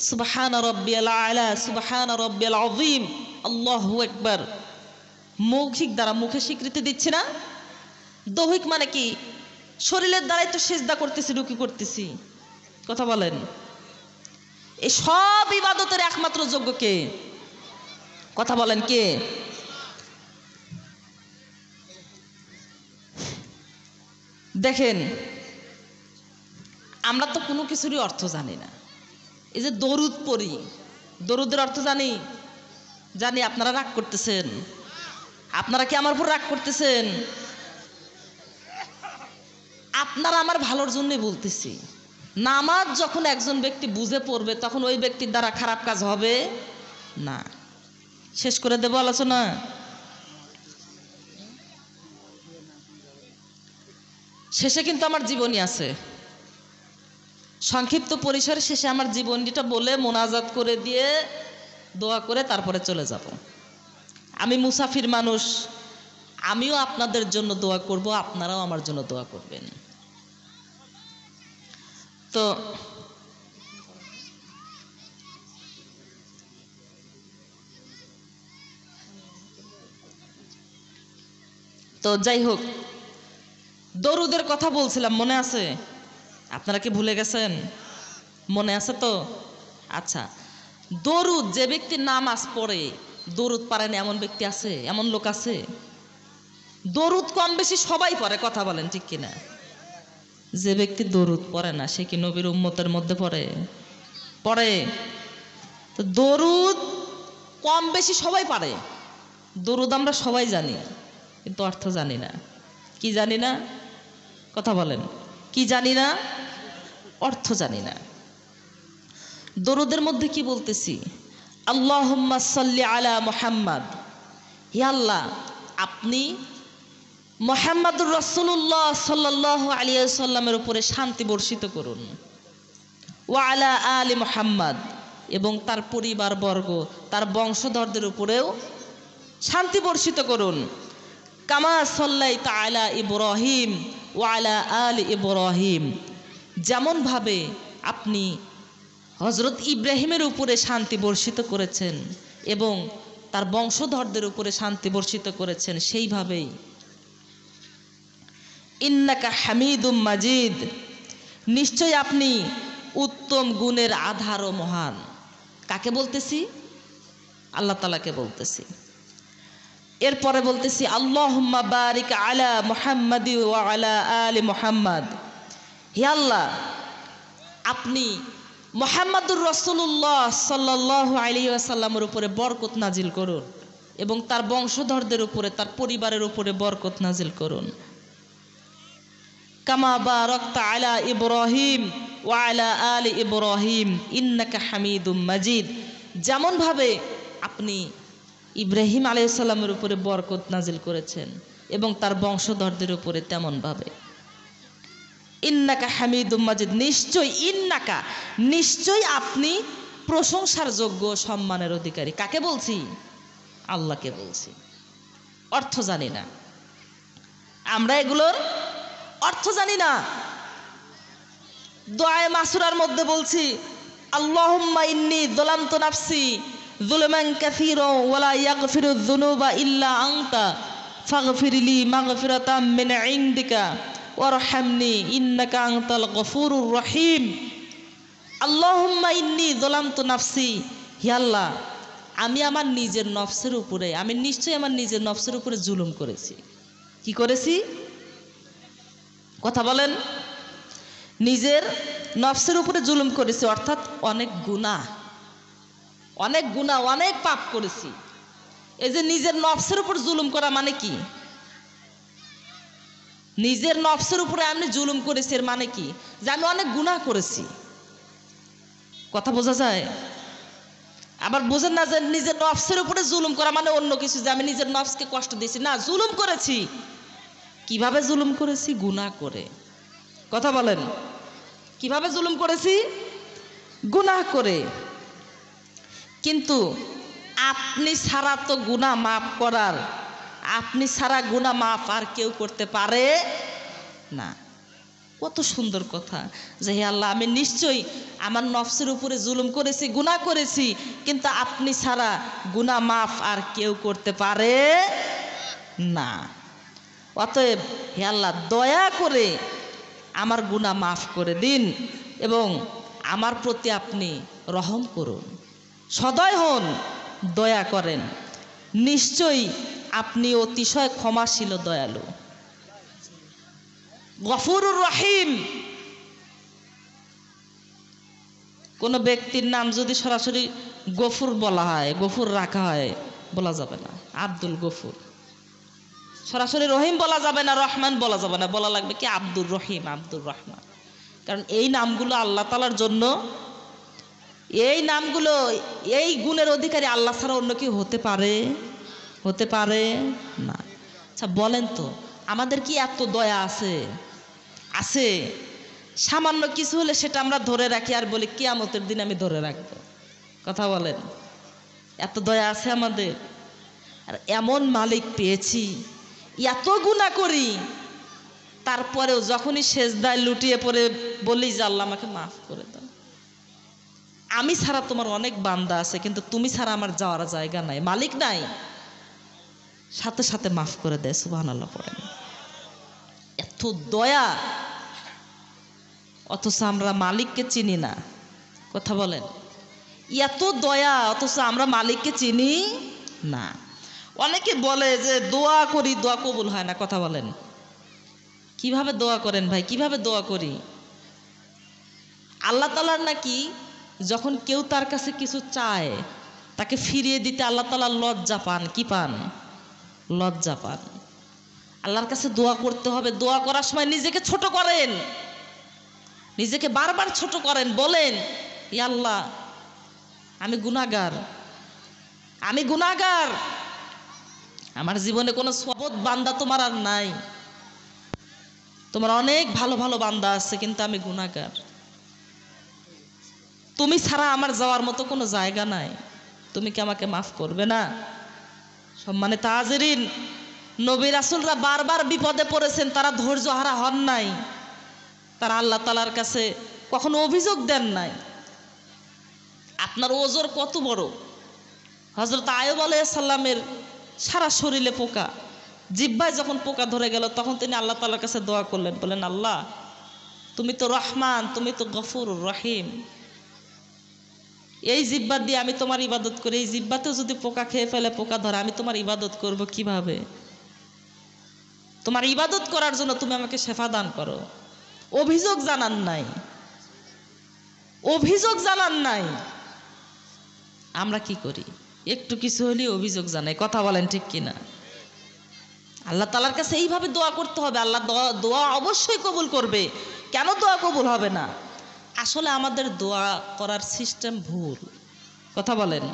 সুবহানা রাব্বিয়াল আলা, সুবহানা রাব্বিয়াল আযীম, আল্লাহু আকবার, মৌখিক দ্বারা মুখে স্বীকৃতি দিচ্ছি না। দৈহিক মানে কি? শরীরের দ্বারাই তো সিজদা করতেছি, রুকু করতেছি, কথা বলেন। এই সব ইবাদতের একমাত্র যোগ্য কে? কথা বলেন কে? দেখেন, আমরা তো কোনো কিছুরই অর্থ জানি না। এই যে দরুদ পড়ি, দরুদের অর্থ জানি? জানি। আপনারা রাগ করতেছেন? আপনারা কি আমার উপর রাগ করতেছেন? আপনারা আমার ভালোর জন্যই বলতেছি। নামাজ যখন একজন ব্যক্তি বুঝে পড়বে তখন ওই ব্যক্তির দ্বারা খারাপ কাজ হবে না। শেষ করে দেব আলোচনা। শেষে কিন্তু আমার জীবনী আছে, সংক্ষিপ্ত পরিসরে শেষে আমার জীবনীটা বলে মোনাজাত করে দিয়ে দোয়া করে তারপরে চলে যাব। আমি মুসাফির মানুষ, আমিও আপনাদের জন্য দোয়া করব, আপনারাও আমার জন্য দোয়া করবেন। তো যাই হোক, দরুদের কথা বলছিলাম, মনে আছে? আপনারা কি ভুলে গেছেন? মনে আছে তো? আচ্ছা, দরুদ যে ব্যক্তি নামাজ পড়ে দরুদ পারে না এমন ব্যক্তি আছে? এমন লোক আছে? দরুদ কম বেশি সবাই পড়ে, কথা বলেন ঠিক কিনা? যে ব্যক্তি দরুদ পড়ে না সে কি নবীর উম্মতের মধ্যে পড়ে? পড়ে? তো দরুদ কম বেশি সবাই পারে, দরুদ আমরা সবাই জানি, কিন্তু অর্থ জানি না। কি জানি না? কথা বলেন, কি জানি না? অর্থ জানি না। দরুদের মধ্যে কি বলতেছি? আল্লাহুম্মা সাল্লি আলা মুহাম্মাদ, হে আল্লাহ আপনি মুহাম্মাদুর রাসূলুল্লাহ সাল্লাল্লাহু আলাইহি ওয়াসাল্লামের উপরে শান্তি বর্ষিত করুন। ওয়া আলা আলি মুহাম্মাদ, এবং তার পরিবারবর্গ তার বংশধরদের উপরেও শান্তি বর্ষিত করুন। কামা সাল্লাইতা আলা ইব্রাহিম ওয়া আলা আলি ইব্রাহিম, যেমনভাবে আপনি হযরত ইব্রাহিমের উপরে শান্তি বর্ষিত করেছেন এবং তার বংশধরদের উপরে শান্তি বর্ষিত করেছেন সেইভাবেই। ইন্নাকা হামিদুম মাজিদ, নিশ্চয় আপনি উত্তম গুণের আধার ও মহান। কাকে বলতেছি? আল্লাহ তাআলাকে বলতেছি। এরপরে বলতেছি আল্লাহুম্মা বারিক আলা মুহাম্মাদি ওয়া আলা আলি মুহাম্মাদ, হে আল্লাহ আপনি মুহাম্মাদুর রাসূলুল্লাহ সাল্লাল্লাহু আলাইহি ওয়াসাল্লামের উপরে বরকত নাজিল করুন এবং তার বংশধরদের উপরে তার পরিবারের উপরে বরকত নাজিল করুন। কামা বারাকতা আলা ইব্রাহিম ওয়া আলা আলি ইব্রাহিম ইন্নাকা হামিদুম মাজিদ, যেমনভাবে আপনি ইব্রাহিম আলাইহিস সালামের উপরে বরকত নাজিল করেছেন এবং তার বংশধরদের উপরে তেমনভাবে। ইন্নাকা হামিদুম মাজিদ, নিশ্চয় ইন্নাকা, নিশ্চয় আপনি প্রশংসার যোগ্য সম্মানের অধিকারী। কাকে বলছি? আল্লাহকে বলছি। অর্থ জানি না, আমরা এগুলোর অর্থ জানি না। দোয়ায়ে মাসুরার মধ্যে বলছি আল্লাহুম্মা ইন্নী যালামতু নাফসি যুলমান কাসীরা ওয়া লা ইয়াগফিরুয যুনুবা ইল্লা আনতা ফাগফিরলি মাগফিরাতাম মিন ইনদিকা ওয়ারহামনি ইন্নাকা আনতাল গফুরুর রহিম। আল্লাহুম্মা ইন্নী যালামতু নাফসি, হে আল্লাহ আমি আমার নিজের নফসের উপরে, আমি নিশ্চয়ই আমার নিজের নফসের উপরে জুলুম করেছি। কি করেছি? কথা বলেন। নিজের নফসের উপরে জুলুম করেছি, অর্থাৎ অনেক গুনাহ, অনেক গুনাহ, অনেক পাপ করেছি। এই যে নিজের নফসের উপর জুলুম করা মানে কি? নিজের নফসের উপরে আমি জুলুম করেছি এর মানে কি? যে আমি অনেক গুনাহ করেছি। কথা বোঝা যায়? আবার বোঝেন না যে নিজের নফসের উপরে জুলুম করা মানে অন্য কিছু, যে আমি নিজের নফসকে কষ্ট দিয়েছি। না, জুলুম করেছি। কিভাবে জুলুম করেছি? গুনাহ করে। কথা বলেন, কিভাবে জুলুম করেছি? গুনাহ করে। কিন্তু আপনি ছাড়া তো গুনাহ মাফ করার, আপনি ছাড়া গুনাহ মাফ আর কেউ করতে পারে না। কত সুন্দর কথা যে হে আল্লাহ আমি নিশ্চয়ই আমার নফসের উপরে জুলুম করেছি, গুনাহ করেছি, কিন্তু আপনি ছাড়া গুনাহ মাফ আর কেউ করতে পারে না। অতএব হে আল্লাহ দয়া করে আমার গুনাহ মাফ করে দিন এবং আমার প্রতি আপনি রহম করুন, সদয় হন, দয়া করেন। নিশ্চয়ই আপনি অতিশয় ক্ষমাশীল দয়ালু। গফুরুর রহিম। কোন ব্যক্তির নাম যদি সরাসরি গফুর বলা হয়, গফুর রাখা হয়, বলা যাবে না আব্দুল গফুর। সরাসরি রহিম বলা যাবে না, রহমান বলা যাবে না, বলা লাগবে কি আব্দুর রহিম, আব্দুর রহমান। কারণ এই নামগুলো আল্লাহ তাআলার জন্য, এই নামগুলো, এই গুণের অধিকারী আল্লাহ ছাড়া অন্য কি হতে পারে? হতে পারে না। আচ্ছা বলেন তো, আমাদের কি এত দয়া আছে? আছে। সামান্য কিছু হলে সেটা আমরা ধরে রাখি আর বলি কিয়ামতের দিন আমি ধরে রাখবো। কথা বলেন, এত দয়া আছে আমাদের? আর এমন মালিক পেয়েছি, এত গুনাহ করি, তারপরেও যখনই সেজদায় লুটিয়ে পড়ে বলি যে আল্লাহ আমাকে মাফ করে দাও, আমি ছাড়া তোমার অনেক বান্দা আছে, কিন্তু তুমি ছাড়া আমার যাওয়ার জায়গা নাই, মালিক নাই, সাথে সাথে মাফ করে দেয়। সুবহানাল্লাহ পড়েন। এত দয়া, অথচ আমরা মালিককে চিনি না। কথা বলেন, এত দয়া অথচ আমরা মালিককে চিনি না। অনেকে বলে যে দোয়া করি, দোয়া কবুল হয় না। কথা বলেন, কিভাবে দোয়া করেন ভাই? কিভাবে দোয়া করি? আল্লাহ তাআলার নাকি যখন কেউ তার কাছে কিছু চায়, তাকে ফিরিয়ে দিতে আল্লাহ তাআলা লজ্জা পান। কি পান? লজ্জা পান। আল্লাহর কাছে দোয়া করতে হবে, দোয়া করার সময় নিজেকে ছোট করেন, নিজেকে বারবার ছোট করেন, বলেন ইয়া আল্লাহ আমি গুনাহগার, আমি গুনাহগার, আমার জীবনে কোনো সবত বান্দা তোমার আর নাই, তোমার অনেক ভালো ভালো বান্দা আছে, কিন্তু আমি গুনাহগার, তুমি ছাড়া আমার যাওয়ার মতো কোনো জায়গা নাই, তুমি কি আমাকে মাফ করবে না? সম্মানিত হাজিরিন, নবী রাসূলরা বারবার বিপদে পড়েছেন, তারা ধৈর্য হারা হন নাই, তারা আল্লাহ তাআলার কাছে কখনো অভিযোগ দেন নাই। আপনার ওজর কত বড়! হযরত আইয়ুব আলাইহিস সালামের সারা শরীরে পোকা, জিহ্বায় যখন পোকা ধরে গেল, তখন তিনি আল্লাহ তাআলার কাছে দোয়া করলেন, বলেন আল্লাহ তুমি তো রহমান, তুমি তো গফুরুর রহিম, এই জিহ্বা দিয়ে আমি তোমার ইবাদত করি, এই জিহ্বাতেও যদি পোকা খেয়ে ফেলে, পোকা ধরে, আমি তোমার ইবাদত করব কিভাবে? তোমার ইবাদত করার জন্য তুমি আমাকে শেফা দান করো। অভিযোগ জানান নাই, অভিযোগ জানান নাই। আমরা কি করি? একটু কিছু হলেই অভিযোগ জানাই। কথা বলেন ঠিক কিনা? আল্লাহ তাআলার কাছে এইভাবে দোয়া করতে হবে, আল্লাহ দোয়া অবশ্যই কবুল করবে। কেন দোয়া কবুল হবে না? আসলে আমাদের দোয়া করার সিস্টেম ভুল। কথা বলেন,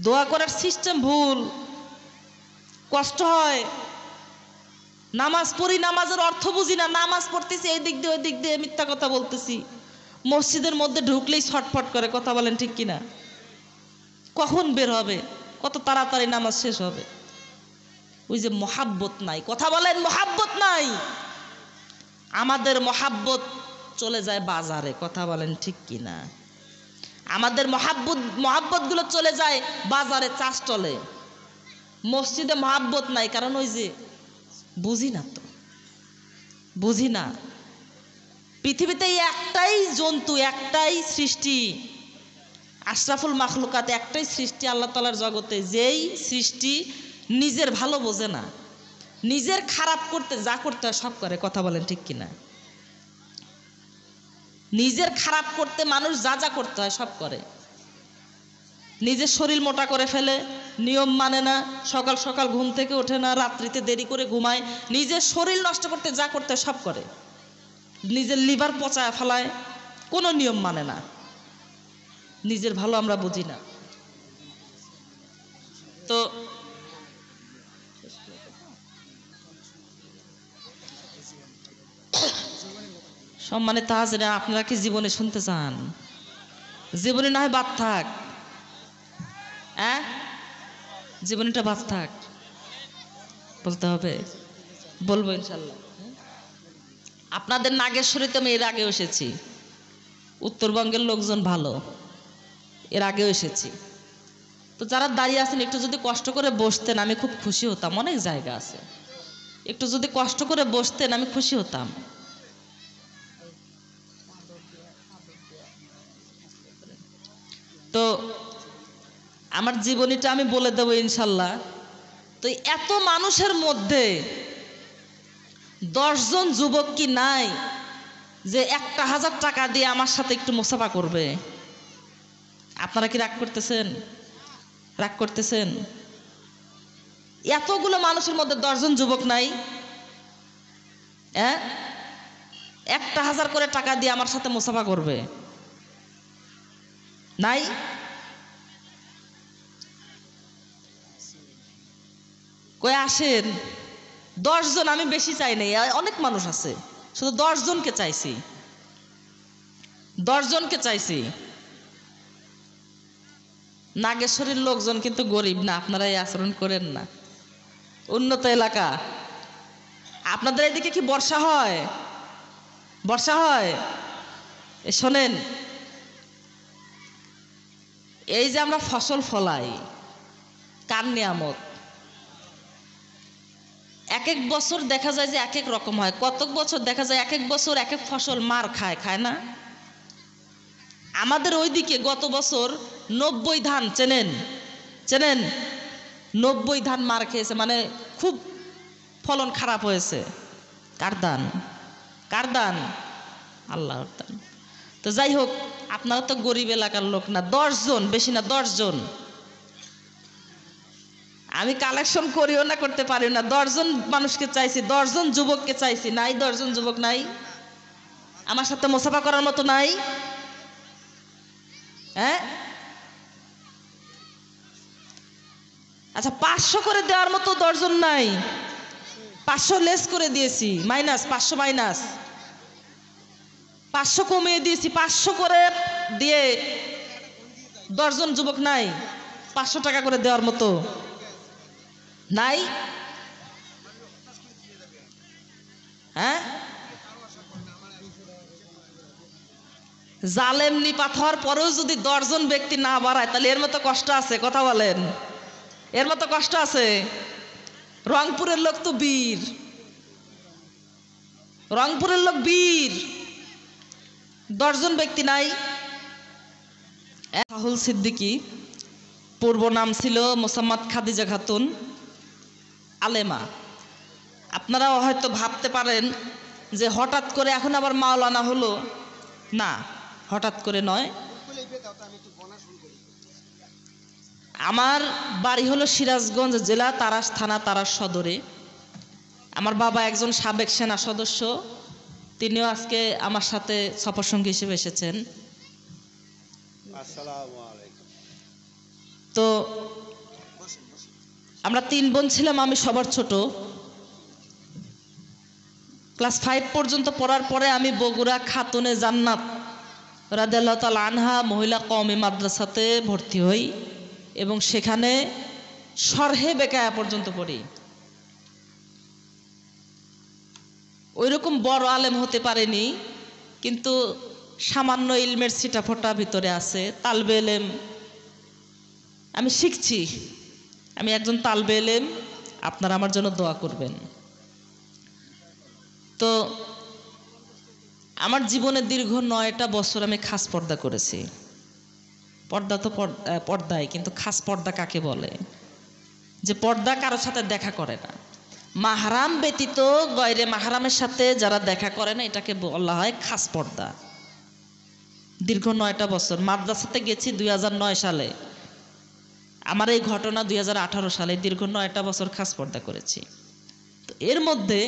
দোয়া করার সিস্টেম ভুল। কষ্ট হয়, নামাজ পড়ি, নামাজের অর্থ বুঝি না, নামাজ পড়তেছি এই দিক দিয়ে ওই দিক দিয়ে মিথ্যা কথা বলতেছি, মসজিদের মধ্যে ঢুকলেই ছটফট করে। কথা বলেন ঠিক কিনা? কখন বের হবে, কত তাড়াতাড়ি নামাজ শেষ হবে, ওই যে মহাব্বত নাই। কথা বলেন, মহাব্বত নাই। আমাদের মহাব্বত চলে যায় বাজারে। কথা বলেন ঠিক কিনা? আমাদের মহাব্বত গুলো চলে যায় বাজারে, চাষ চলে, মসজিদে মহাব্বত নাই। কারণ ওই যে বুঝি না, তো বুঝি না। পৃথিবীতে একটাই জন্তু, একটাই সৃষ্টি, আশরাফুল মাখলুকাত, একটাই সৃষ্টি আল্লাহ তাআলার জগতে, যেই সৃষ্টি নিজের ভালো বোঝে না, নিজের খারাপ করতে যা করতে হয় সব করে। কথা বলেন ঠিক কিনা? নিজের খারাপ করতে মানুষ যা যা করতে হয় সব করে। নিজের শরীর মোটা করে ফেলে, নিয়ম মানে না, সকাল সকাল ঘুম থেকে ওঠে না, রাত্রিতে দেরি করে ঘুমায়, নিজের শরীর নষ্ট করতে যা করতে হয় সব করে। নিজের লিভার পচায় ফেলায়, কোনো নিয়ম মানে না। নিজের ভালো আমরা বুঝি না। তো সম্মানিত হাজিরা, আপনারা কি জীবনে শুনতে চান? জীবনে না হয় বাদ থাক, জীবনটা বাদ থাক, বলতে হবে, বলবো ইনশাল্লাহ। আপনাদের নাগেশ্বরীতে আমি এর আগেও এসেছি, উত্তরবঙ্গের লোকজন ভালো, এর আগেও এসেছি। তো যারা দাঁড়িয়ে আছেন, একটু যদি কষ্ট করে বসতেন আমি খুব খুশি হতাম। অনেক জায়গা আছে, একটু যদি কষ্ট করে বসতেন আমি খুশি হতাম। তো আমার জীবনীটা আমি বলে দেবো ইনশাল্লাহ। তো এত মানুষের মধ্যে 10 জন যুবক কি নাই যে 1,000 টাকা দিয়ে আমার সাথে একটু মুসাফা করবে? আপনারা কি রাগ করতেছেন? রাগ করতেছেন? এতগুলো মানুষের মধ্যে 10 জন যুবক নাই? হ্যাঁ, 1,000 করে টাকা দিয়ে আমার সাথে মুসাফা করবে? নাই? কই আসেন, 10 জন, আমি বেশি চাই নাই, অনেক মানুষ আছে, শুধু 10 জনকে চাইছি, 10 জনকে চাইছি। নাগেশ্বরীর লোকজন কিন্তু গরিব না, আপনারা এই আচরণ করেন না, উন্নত এলাকা। আপনাদের এদিকে কি বর্ষা হয়? বর্ষা হয়? শোনেন, এই যে আমরা ফসল ফলাই, কার নিয়ামত, এক এক বছর দেখা যায় যে এক এক রকম হয়। কত বছর দেখা যায় এক এক বছর এক এক ফসল মার খায়, খায় না? আমাদের ওইদিকে গত বছর 90 ধান, চেনেন? চেনেন? 90 ধান মার খেয়েছে, মানে খুব ফলন খারাপ হয়েছে। কার দান? কার দান? আল্লাহর দান। তো যাই হোক, আপনারা তো গরিব এলাকার লোক না, 10 জন, বেশি না, 10 জন। আমি কালেকশন করিও না, করতে পারিও না, 10 জন মানুষকে চাইছি, 10 জন যুবককে চাইছি। নাই? 10 জন যুবক নাই আমার সাথে মুসাফা করার মতো? নাই? হ্যাঁ, আচ্ছা, 500 করে দেওয়ার মতো 10 জন নাই? 500 লেস করে দিয়েছি, মাইনাস 500, মাইনাস 500 কমিয়ে দিয়েছি, 500 করে দিয়ে 10 জন যুবক নাই 500 টাকা করে দেওয়ার মতো? নাই? হ্যাঁ, জালেম নিপাত হওয়ার পরেও যদি 10 জন ব্যক্তি না বাড়ায়, তাহলে এর মতো কষ্ট আছে? কথা বলেন, এর মতো কষ্ট আছে? রংপুরের লোক তো বীর, রংপুরের লোক বীর, 10 জন ব্যক্তি নাই? রাহুল সিদ্দিকী, পূর্ব নাম ছিল মোসাম্মদ খাদিজা খাতুন, আলেমা। আপনারা হয়তো ভাবতে পারেন যে হঠাৎ করে এখন আবার মাওলানা হলো। না, হঠাৎ করে নয়। আমার বাড়ি হলো সিরাজগঞ্জ জেলা, তারাস থানা, তারাস সদরে। আমার বাবা একজন সাবেক সেনা সদস্য, তিনিও আজকে আমার সাথে সফরসঙ্গী হিসেবে এসেছেন। তো আমরা 3 বোন ছিলাম, আমি সবার ছোট। ক্লাস 5 পর্যন্ত পড়ার পরে আমি বগুড়া খাতুনে জান্নাত রাদিয়াল্লাহু তাআলা আনহা মহিলা কওমি মাদ্রাসাতে ভর্তি হই এবং সেখানে শরহে বেকায়া পর্যন্ত পড়ি। ওইরকম বড় আলেম হতে পারেনি, কিন্তু সামান্য ইলমের ছিটাফোঁটা ভিতরে আছে। তালবে এলেম আমি শিখছি, আমি একজন তালবে এলেম। আপনারা আমার জন্য দোয়া করবেন। তো আমার জীবনে দীর্ঘ 9টা বছর আমি খাস পর্দা করেছি। পর্দা তো পর্দায়, কিন্তু খাস পর্দা কাকে বলে? যে পর্দা কারোর সাথে দেখা করে না, মাহরাম ব্যতীত গয়রে মাহরামের সাথে যারা দেখা করে না, এটাকে বলা হয় খাস পর্দা। দীর্ঘ 9টা বছর মাদ্রাসাতে গেছি 2009 সালে, আমার এই ঘটনা 2018 সালে। দীর্ঘ 9টা বছর খাস পর্দা করেছি। তো এর মধ্যে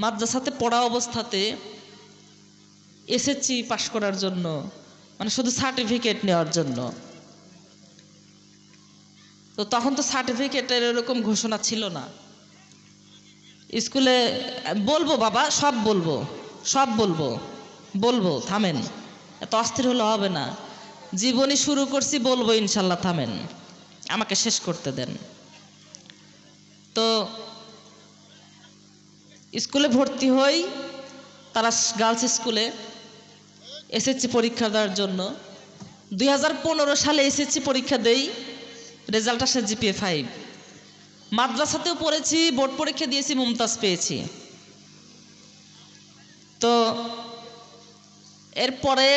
মাদ্রাসাতে পড়া অবস্থাতে এসএসসি পাশ করার জন্য, মানে শুধু সার্টিফিকেট নেওয়ার জন্য, তো তখন তো সার্টিফিকেটের এরকম ঘোষণা ছিল না। স্কুলে বলবো বাবা, সব বলবো, সব বলবো, বলবো, থামেন, এত অস্থির হলে হবে না। জীবনী শুরু করছি, বলবো ইনশাল্লাহ, থামেন, আমাকে শেষ করতে দেন। তো স্কুলে ভর্তি হই, তারা গার্লস স্কুলে, এসএসসি পরীক্ষা দেওয়ার জন্য। 2015 সালে এসএসসি পরীক্ষা দেই, রেজাল্ট আসে জিপিএ 5। মাদ্রাসাতেও পড়েছি, বোর্ড পরীক্ষা দিয়েছি, মুমতাজ পেয়েছি। তো এরপরে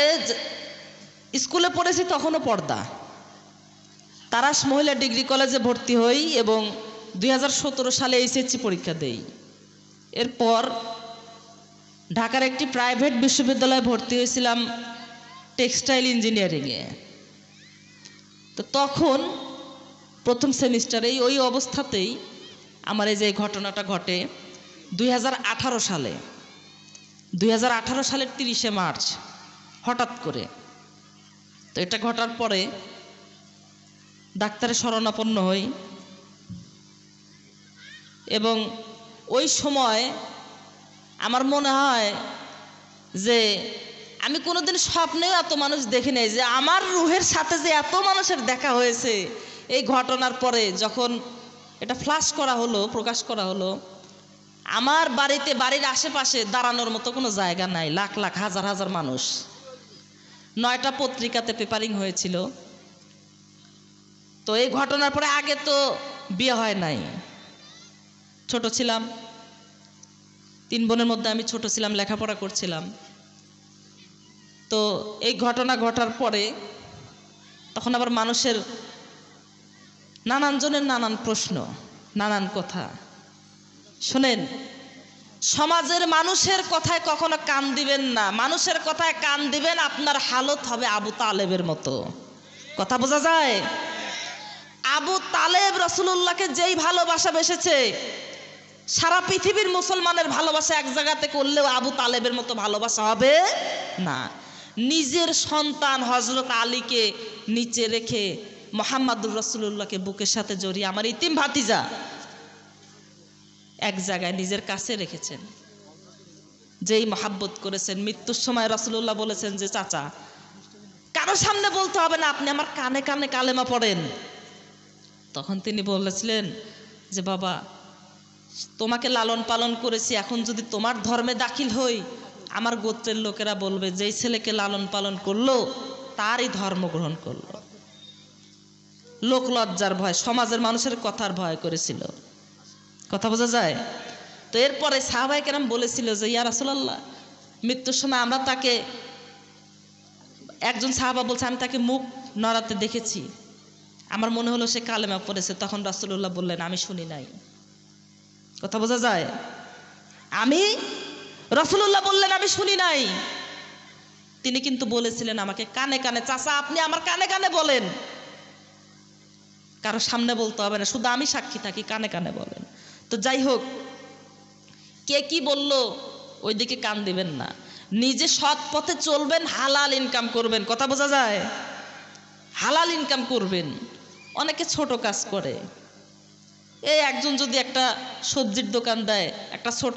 স্কুলে পড়েছি, তখনও পর্দা। তারাস মহিলা ডিগ্রি কলেজে ভর্তি হই এবং 2017 সালে এসএসসি পরীক্ষা দেই। এরপর ঢাকার একটি প্রাইভেট বিশ্ববিদ্যালয়ে ভর্তি হয়েছিলাম টেক্সটাইল ইঞ্জিনিয়ারিংয়ে। তো তখন প্রথম সেমিস্টারেই ওই অবস্থাতেই আমার এই যে ঘটনাটা ঘটে 2018 সালে। 2018 সালের 30শে মার্চ হঠাৎ করে। তো এটা ঘটার পরে ডাক্তারের শরণাপন্ন হই এবং ওই সময় আমার মনে হয় যে আমি কোনোদিন স্বপ্নেও এত মানুষ দেখি নাই, যে আমার রুহের সাথে যে এত মানুষের দেখা হয়েছে এই ঘটনার পরে। যখন এটা ফ্ল্যাশ করা হলো, প্রকাশ করা হলো, আমার বাড়িতে, বাড়ির আশেপাশে দাঁড়ানোর মতো কোনো জায়গা নাই, লাখ লাখ হাজার হাজার মানুষ। 9টা পত্রিকাতে পেপারিং হয়েছিল। তো এই ঘটনার পরে আগে তো বিয়ে হয় নাই, ছোট ছিলাম, 3 বোনের মধ্যে আমি ছোট ছিলাম, লেখাপড়া করছিলাম। তো এই ঘটনা ঘটার পরে তখন আবার মানুষের নানান জনের নানান প্রশ্ন, নানান কথা। শোনেন, সমাজের মানুষের কথায় কখনো কান দিবেন না। মানুষের কথায় কান দিবেন, আপনার হালত হবে আবু তালেবের মতো। কথা বোঝা যায়? আবু তালেব রাসূলুল্লাহকে যেই ভালোবাসা বেসেছে, সারা পৃথিবীর মুসলমানের ভালোবাসা এক জায়গাতে করলেও আবু তালেবের মতো ভালোবাসা হবে না। নিজের সন্তান হযরত আলীকে নিচে রেখে মুহাম্মদুর রাসূলুল্লাহকে বুকের সাথে জড়িয়ে আমার ইতিম ভাতিজা এক জায়গায় নিজের কাছে রেখেছেন, যেই মহাব্বত করেছেন। মৃত্যুর সময় রাসূলুল্লাহ বলেছেন যে চাচা, কারো সামনে বলতে হবে না, আপনি আমার কানে কানে কালেমা পড়েন। তখন তিনি বলেছিলেন যে বাবা, তোমাকে লালন পালন করেছি, এখন যদি তোমার ধর্মে দাখিল হই, আমার গোত্রের লোকেরা বলবে যেই ছেলেকে লালন পালন করলো তারই ধর্ম গ্রহণ করলো। লোক লজ্জার ভয়, সমাজের মানুষের কথার ভয় করেছিল। কথা বোঝা যায়? তো এরপরে সাহাবায়ে কেরাম বলেছিল যে ইয়া রাসূলুল্লাহ, মৃত্যুর সময় আমরা তাকে, একজন সাহাবা বলছে আমি তাকে মুখ নড়াতে দেখেছি, আমার মনে হলো সে কালেমা পড়েছে। তখন রাসূলুল্লাহ বললেন আমি শুনি নাই। কথা বোঝা যায়? রাসূলুল্লাহ বললেন আমি শুনি নাই। তিনি কিন্তু বলেছিলেন আমাকে কানে কানে, চাচা আপনি আমার কানে কানে বলেন, কারো সামনে বলতে হবে না, শুধু আমি সাক্ষী থাকি, কানে কানে বলেন। তো যাই হোক, কে কি বলল ওইদিকে কান দিবেন না, নিজে সৎ পথে চলবেন, হালাল ইনকাম করবেন। কথা বোঝা যায়? হালাল ইনকাম করবেন। অনেকে ছোট কাজ করে, এই একজন যদি একটা সবজির দোকান দেয়, একটা ছোট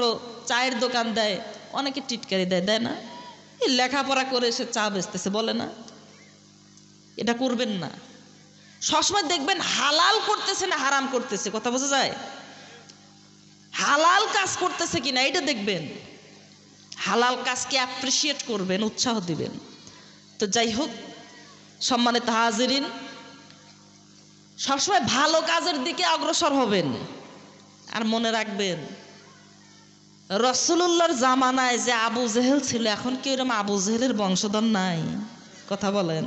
চায়ের দোকান দেয়, অনেকে টিটকারি দেয়, দেয় না? এই লেখাপড়া করে সে চা বেচতেছে, বলে না? এটা করবেন না। সবসময় দেখবেন হালাল করতেছে না হারাম করতেছে। কথা বোঝা যায়? হালাল কাজ করতেছে কিনা এটা দেখবেন, হালাল কাজকে অ্যাপ্রিসিয়েট করবেন, উৎসাহ দিবেন। তো যাই হোক, সম্মানিত হাজিরিন, সবসময় ভালো কাজের দিকে অগ্রসর হবেন। আর মনে রাখবেন, রাসূলুল্লাহর জামানায় যে আবু জেহেল ছিল, এখন কি এরকম আবু জেহেলের বংশধর নাই? কথা বলেন।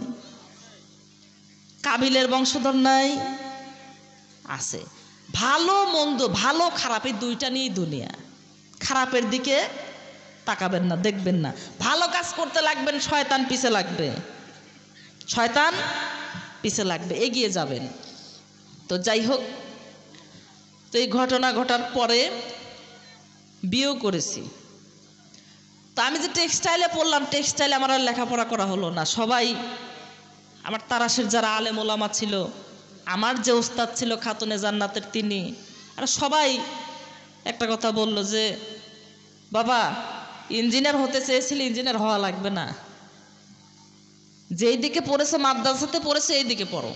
কাবিলের বংশধর নাই? আছে। ভালো মন্দ, ভালো খারাপ, এই দুইটা নিয়েই দুনিয়া। খারাপের দিকে তাকাবেন না, দেখবেন না। ভালো কাজ করতে লাগবেন, শয়তান পিছে লাগবে, শয়তান পিছে লাগবে, এগিয়ে যাবেন। তো যাই হোক, তো এই ঘটনা ঘটার পরে বিয়েও করেছি। তো আমি যে টেক্সটাইলে পড়লাম, টেক্সটাইলে আমার আর লেখাপড়া করা হলো না। সবাই আমার তারাশের যারা আলেম ওলামা ছিল, আমার যে ওস্তাদ ছিল খাতুনে জান্নাতের, তিনি আর সবাই একটা কথা বলল যে বাবা, ইঞ্জিনিয়ার হতে চেয়েছিলে, ইঞ্জিনিয়ার হওয়া লাগবে না, যেই দিকে পড়েছো, মাদ্রাসাতে পড়েছো, এই দিকে পড়ো,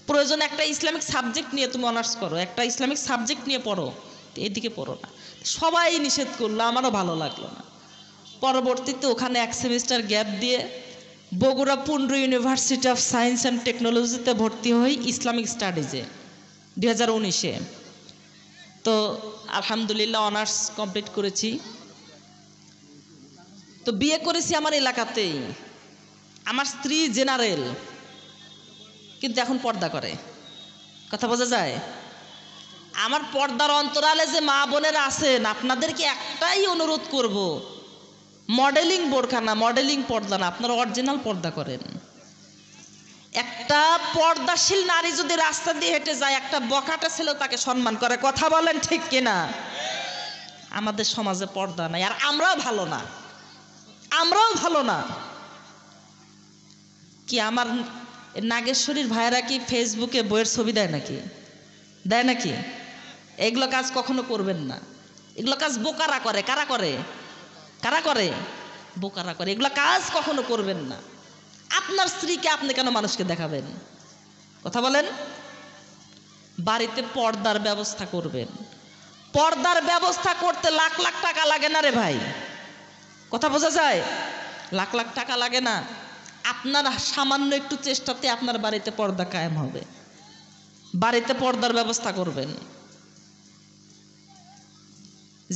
প্রয়োজনে একটা ইসলামিক সাবজেক্ট নিয়ে তুমি অনার্স করো, একটা ইসলামিক সাবজেক্ট নিয়ে পড়ো, এইদিকে পড়ো না। সবাই নিষেধ করলো, আমারও ভালো লাগলো না। পরবর্তীতে ওখানে 1 সেমিস্টার গ্যাপ দিয়ে Bogura Pundra university of science and টেকনোলজিতে ভর্তি হই ইসলামিক স্টাডিজে 2019-এ। তো আলহামদুলিল্লাহ অনার্স কমপ্লিট করেছি। তো বিয়ে করেছি আমার এলাকাতেই। আমার স্ত্রী জেনারেল, কিন্তু এখন পর্দা করে। কথা বোঝা যায়? আমার পর্দার অন্তরালে যে মা বোনেরা আছেন, আপনাদেরকে একটাই অনুরোধ করব, মডেলিং বোরখা না, মডেলিং পর্দা না, আপনারা অরিজিনাল পর্দা করেন। একটা পর্দাশীল নারী যদি রাস্তা দিয়ে হেঁটে যায়, একটা বখাটে ছেলে তাকে সম্মান করে। কথা বলেন ঠিক কিনা? আমাদের সমাজে পর্দা নাই, আর আমরাও ভালো না, আমরাও ভালো না। কি আমার নাগেশ্বরীর ভাইরা কি ফেসবুকে বইয়ের ছবি দেয় নাকি? দেয় নাকি? এগুলো কাজ কখনো করবেন না। এগুলো কাজ বোকারা করে। কারা করে? কারা করে? বোকারা করে। এগুলো কাজ কখনো করবেন না। আপনার স্ত্রীকে আপনি কেন মানুষকে দেখাবেন? কথা বলেন। বাড়িতে পর্দার ব্যবস্থা করবেন। পর্দার ব্যবস্থা করতে লাখ লাখ টাকা লাগে না রে ভাই। কথা বোঝা যায়? লাখ লাখ টাকা লাগে না। আপনার সামান্য একটু চেষ্টাতে আপনার বাড়িতে পর্দা কায়েম হবে। বাড়িতে পর্দার ব্যবস্থা করবেন।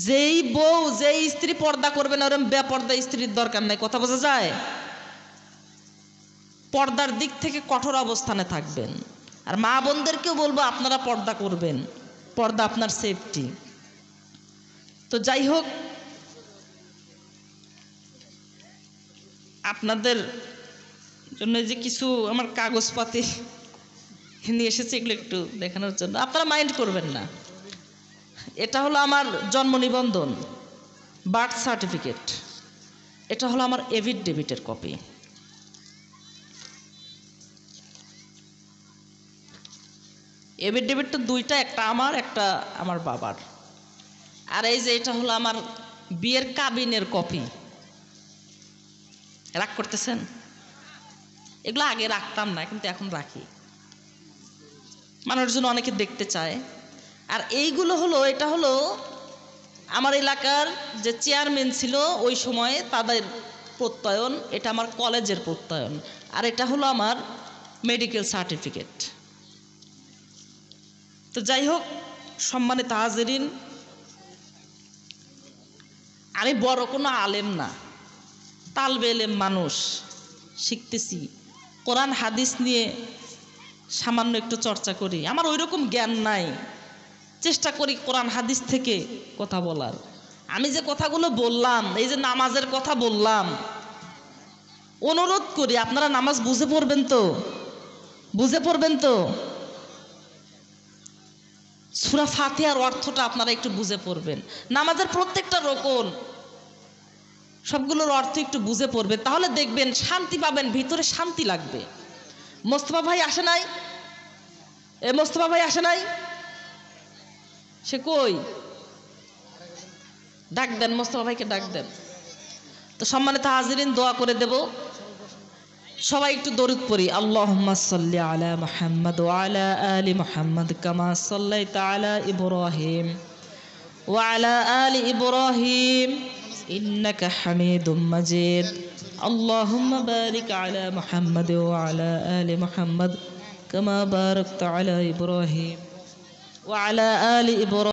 যেই বউ, যেই স্ত্রী পর্দা করবে না, ওরকম বেপর্দা স্ত্রীর দরকার নাই। কথা বোঝা যায়? পর্দার দিক থেকে কঠোর অবস্থানে থাকবেন। আর মা বোনদেরকেও বলবো আপনারা পর্দা করবেন। পর্দা আপনার সেফটি। তো যাই হোক, আপনাদের জন্য যে কিছু আমার কাগজপাতি নিয়ে এসেছি, এগুলো একটু দেখানোর জন্য। আপনারা মাইন্ড করবেন না। এটা হলো আমার জন্ম নিবন্ধন, বার্থ সার্টিফিকেট। এটা হলো আমার এফিডেভিটের কপি। এফিডেভিট তো দুইটা, একটা আমার, একটা আমার বাবার। আর এই যে এটা হলো আমার বিয়ের কাবিনের কপি। রাগ করতেছেন? এগুলো আগে রাখতাম না, কিন্তু এখন রাখি। মানুষজন অনেকে দেখতে চায়। আর এইগুলো হলো, এটা হলো আমার এলাকার যে চেয়ারম্যান ছিল ওই সময়ে তাদের প্রত্যয়ন। এটা আমার কলেজের প্রত্যয়ন। আর এটা হলো আমার মেডিকেল সার্টিফিকেট। তো যাই হোক, সম্মানিত হাজিরিন, আমি বড় কোনো আলেম না, তালবে এলেম মানুষ, শিখতেছি। কোরআন হাদিস নিয়ে সামান্য একটু চর্চা করি। আমার ওই রকম জ্ঞান নাই, চেষ্টা করি কোরআন হাদিস থেকে কথা বলার। আমি যে কথাগুলো বললাম, এই যে নামাজের কথা বললাম, অনুরোধ করি আপনারা নামাজ বুঝে পড়বেন তো, বুঝে পড়বেন তো। সূরা ফাতিহার অর্থটা আপনারা একটু বুঝে পড়বেন। নামাজের প্রত্যেকটা রকম সবগুলোর অর্থ একটু বুঝে পড়বেন, তাহলে দেখবেন শান্তি পাবেন, ভিতরে শান্তি লাগবে। মোস্তফা ভাই আসে নাই? মোস্তফা ভাই আসে নাই? সে কই? ডাক দেন, মোস্তফা ভাইকে ডাক দেন। তো সম্মানিত হাজিরিন, দোয়া করে দেব। সবাই একটু দরুদ পড়ি। আল্লাহুম্মা সাল্লি আলা মুহাম্মাদ ওয়া আলা আলি মুহাম্মাদ কামা সাল্লাইতা আলা ইব্রাহিম ওয়া আলা আলি ইব্রাহিম ইন্নাকা হামিদুম মাজিদ। আল্লাহুম্মা বারিক আলা মুহাম্মাদ ওয়া আলা আলি মুহাম্মাদ কামা বারাকতা আলা ইব্রাহিম ওয়া আলা আলি ইব্রাহিম